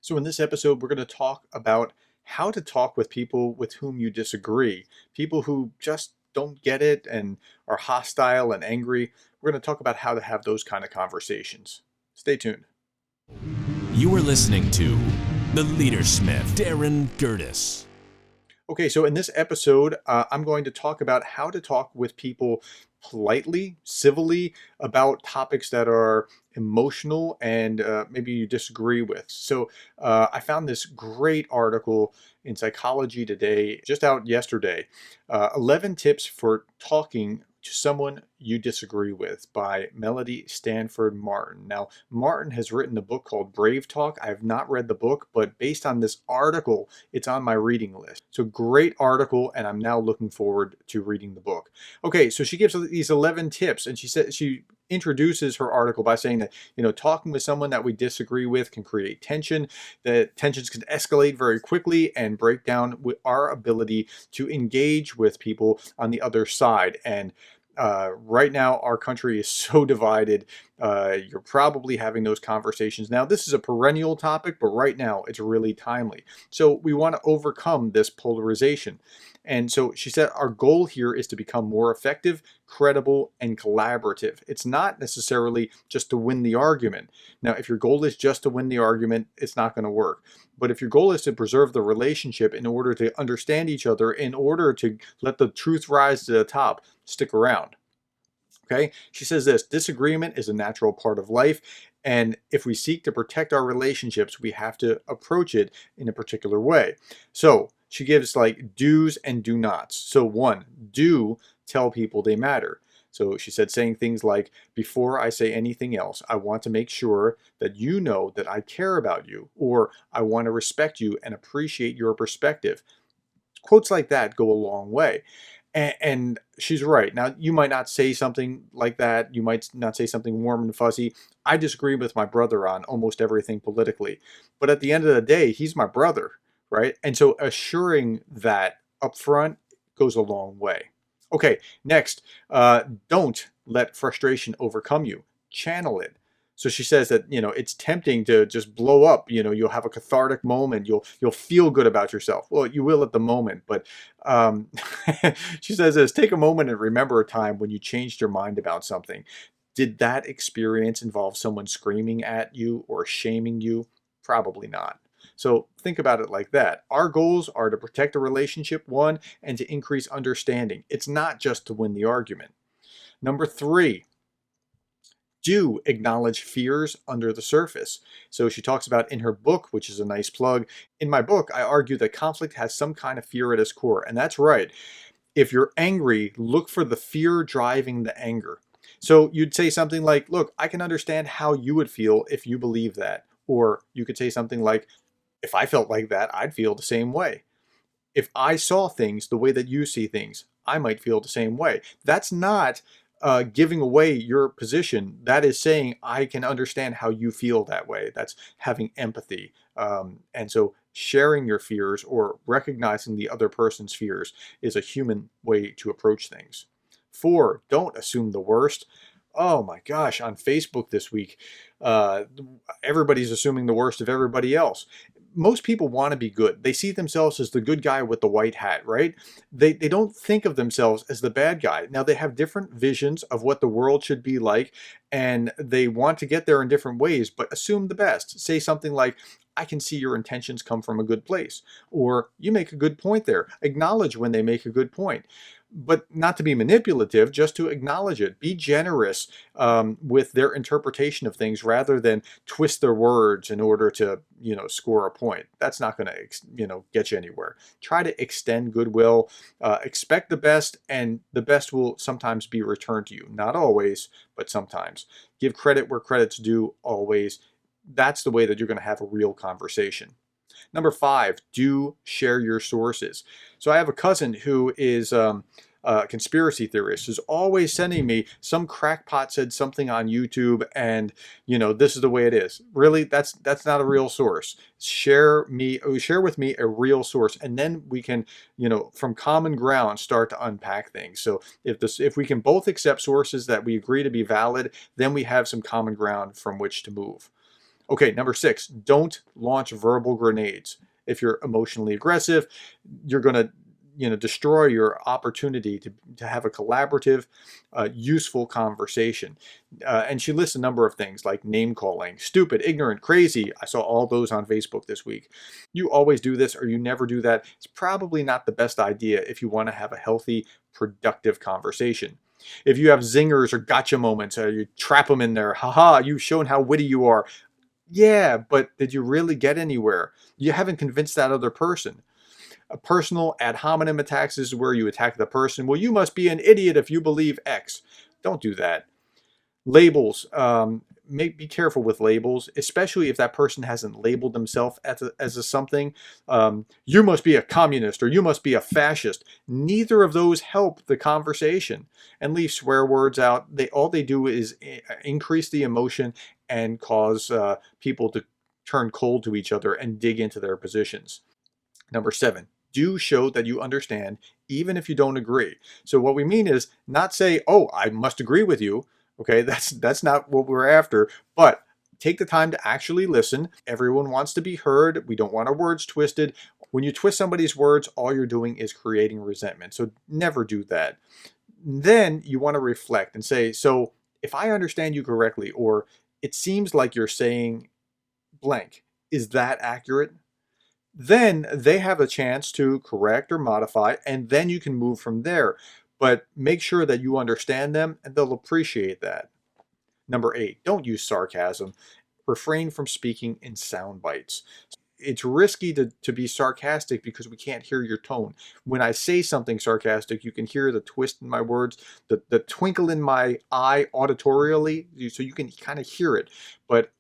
So, in this episode, we're going to talk about how to talk with people with whom you disagree, people who just don't get it and are hostile and angry. We're going to talk about how to have those kind of conversations. Stay tuned. You are listening to The Leadersmith, Darren Gertis. Okay, so in this episode, I'm going to talk about how to talk with people politely, civilly, about topics that are emotional and maybe you disagree with. So I found this great article in Psychology Today, just out yesterday, 11 tips for talking to someone you disagree with by Melody Stanford Martin. Now, Martin has written a book called Brave Talk. I have not read the book, but based on this article, it's on my reading list. So great article, and I'm now looking forward to reading the book. Okay, so she gives these 11 tips, and she introduces her article by saying that, talking with someone that we disagree with can create tension, that tensions can escalate very quickly and break down our ability to engage with people on the other side. And right now, our country is so divided. You're probably having those conversations. Now, this is a perennial topic, but right now it's really timely. So we want to overcome this polarization. And so she said our goal here is to become more effective, credible, and collaborative. It's not necessarily just to win the argument. Now, if your goal is just to win the argument, it's not going to work. But if your goal is to preserve the relationship in order to understand each other, in order to let the truth rise to the top, stick around. Okay? She says this: disagreement is a natural part of life. And if we seek to protect our relationships, we have to approach it in a particular way. So she gives like do's and do nots. So one, do tell people they matter. So she said saying things like, before I say anything else, I want to make sure that you know that I care about you, or I want to respect you and appreciate your perspective. Quotes like that go a long way. And she's right. Now, you might not say something like that. You might not say something warm and fuzzy. I disagree with my brother on almost everything politically. But at the end of the day, he's my brother, right? And so assuring that up front goes a long way. Okay, next, don't let frustration overcome you. Channel it. So she says that, it's tempting to just blow up. You'll have a cathartic moment. You'll feel good about yourself. Well, you will at the moment, but she says this: take a moment and remember a time when you changed your mind about something. Did that experience involve someone screaming at you or shaming you? Probably not. So think about it like that. Our goals are to protect a relationship, one, and to increase understanding. It's not just to win the argument. Number 3, do acknowledge fears under the surface. So she talks about in her book, which is a nice plug. In my book, I argue that conflict has some kind of fear at its core. And that's right. If you're angry, look for the fear driving the anger. So you'd say something like, look, I can understand how you would feel if you believe that. Or you could say something like, if I felt like that, I'd feel the same way. If I saw things the way that you see things, I might feel the same way. That's not giving away your position. That is saying, I can understand how you feel that way. That's having empathy. And so sharing your fears or recognizing the other person's fears is a human way to approach things. 4, don't assume the worst. Oh my gosh, on Facebook this week, everybody's assuming the worst of everybody else. Most people want to be good. They see themselves as the good guy with the white hat, right? They don't think of themselves as the bad guy. Now, they have different visions of what the world should be like, and they want to get there in different ways, but assume the best. Say something like, I can see your intentions come from a good place, or you make a good point there. Acknowledge when they make a good point, but not to be manipulative, just to acknowledge it. Be generous with their interpretation of things rather than twist their words in order to, score a point. That's not going to, get you anywhere. Try to extend goodwill, expect the best, and the best will sometimes be returned to you. Not always, but sometimes. Give credit where credit's due, always. That's the way that you're going to have a real conversation. Number 5, do share your sources. So I have a cousin who is a conspiracy theorist, who's always sending me some crackpot said something on YouTube, and this is the way it is. Really, that's not a real source. Share with me a real source, and then we can, from common ground, start to unpack things. So if we can both accept sources that we agree to be valid, then we have some common ground from which to move. Okay, number 6, don't launch verbal grenades. If you're emotionally aggressive, you're going to destroy your opportunity to have a collaborative, useful conversation. And she lists a number of things like name calling, stupid, ignorant, crazy. I saw all those on Facebook this week. You always do this or you never do that. It's probably not the best idea if you want to have a healthy, productive conversation. If you have zingers or gotcha moments, you trap them in there. Haha, you've shown how witty you are. Yeah, but did you really get anywhere? You haven't convinced that other person. A personal ad hominem attacks is where you attack the person. Well, you must be an idiot if you believe X. Don't do that. Labels. Be careful with labels, especially if that person hasn't labeled themselves as a something. You must be a communist or you must be a fascist. Neither of those help the conversation. And leave swear words out. All they do is increase the emotion and cause people to turn cold to each other and dig into their positions. Number 7, do show that you understand, even if you don't agree. So what we mean is not say, "Oh, I must agree with you." Okay, that's not what we're after. But take the time to actually listen. Everyone wants to be heard. We don't want our words twisted. When you twist somebody's words, all you're doing is creating resentment. So never do that. Then you want to reflect and say, "So if I understand you correctly, or it seems like you're saying blank, is that accurate?" Then they have a chance to correct or modify, and then you can move from there. But make sure that you understand them and they'll appreciate that. Number 8, don't use sarcasm. Refrain from speaking in sound bites. It's risky to be sarcastic because we can't hear your tone. When I say something sarcastic, you can hear the twist in my words, the twinkle in my eye auditorially, so you can kind of hear it. But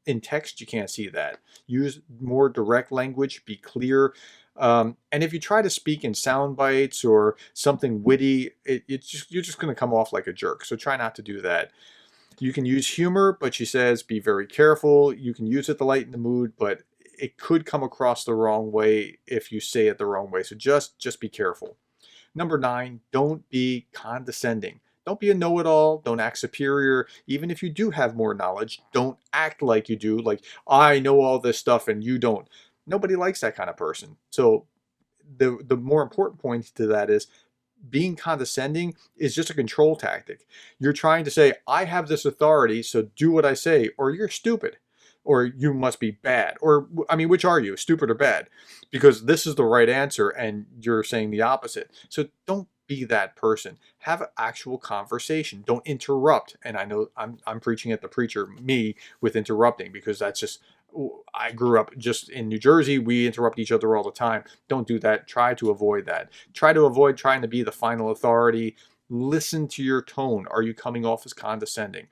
in text, you can't see that. Use more direct language, be clear. And if you try to speak in sound bites or something witty, you're just going to come off like a jerk. So try not to do that. You can use humor, but she says be very careful. You can use it to lighten the mood, but it could come across the wrong way if you say it the wrong way. So just be careful. Number 9, don't be condescending. Don't be a know-it-all. Don't act superior. Even if you do have more knowledge, don't act like you do. Like, I know all this stuff and you don't. Nobody likes that kind of person. So the more important point to that is being condescending is just a control tactic. You're trying to say, I have this authority, so do what I say, or you're stupid, or you must be bad. Or, I mean, which are you, stupid or bad? Because this is the right answer and you're saying the opposite. So don't be that person. Have an actual conversation. Don't interrupt. And I know I'm preaching at the preacher, me, with interrupting, because that's just, I grew up just in New Jersey. We interrupt each other all the time. Don't do that. Try to avoid that. Try to avoid trying to be the final authority. Listen to your tone. Are you coming off as condescending?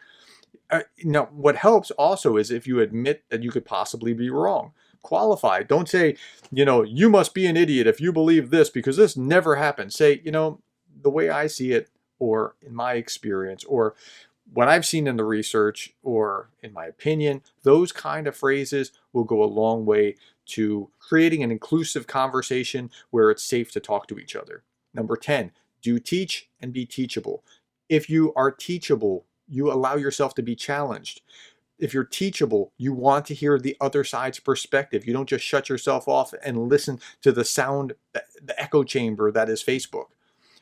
Now, what helps also is if you admit that you could possibly be wrong. Qualify. Don't say, you must be an idiot if you believe this because this never happened. Say, the way I see it, or in my experience, or what I've seen in the research, or in my opinion. Those kind of phrases will go a long way to creating an inclusive conversation where it's safe to talk to each other. Number 10, do teach and be teachable. If you are teachable, you allow yourself to be challenged. If you're teachable, you want to hear the other side's perspective. You don't just shut yourself off and listen to the sound, the echo chamber that is Facebook.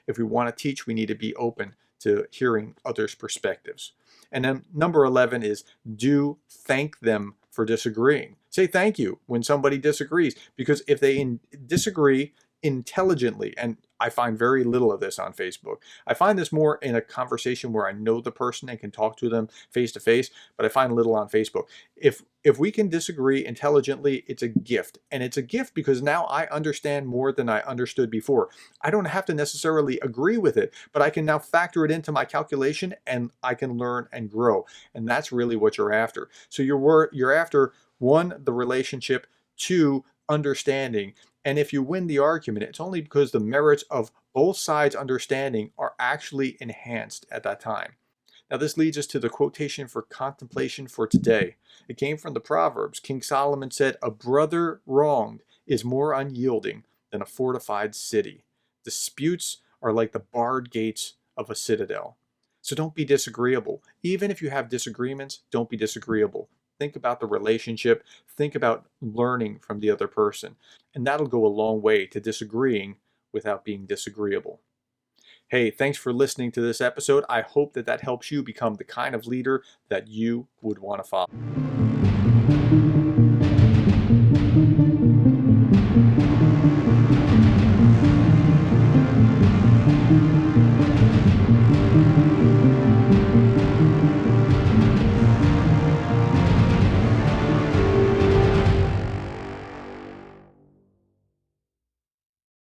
If we want to teach, we need to be open to hearing others' perspectives. And then number 11 is do thank them for disagreeing. Say thank you when somebody disagrees, because if they disagree intelligently, and I find very little of this on Facebook. I find this more in a conversation where I know the person and can talk to them face to face, but I find little on Facebook. If we can disagree intelligently, it's a gift. And it's a gift because now I understand more than I understood before. I don't have to necessarily agree with it, but I can now factor it into my calculation and I can learn and grow. And that's really what you're after. So you're after, 1, the relationship, 2, understanding. And if you win the argument, it's only because the merits of both sides' understanding are actually enhanced at that time. Now, this leads us to the quotation for contemplation for today. It came from the Proverbs. King Solomon said, "A brother wronged is more unyielding than a fortified city. Disputes are like the barred gates of a citadel." So don't be disagreeable. Even if you have disagreements, don't be disagreeable. think about the relationship, think about learning from the other person. And that'll go a long way to disagreeing without being disagreeable. Hey, thanks for listening to this episode. I hope that helps you become the kind of leader that you would want to follow.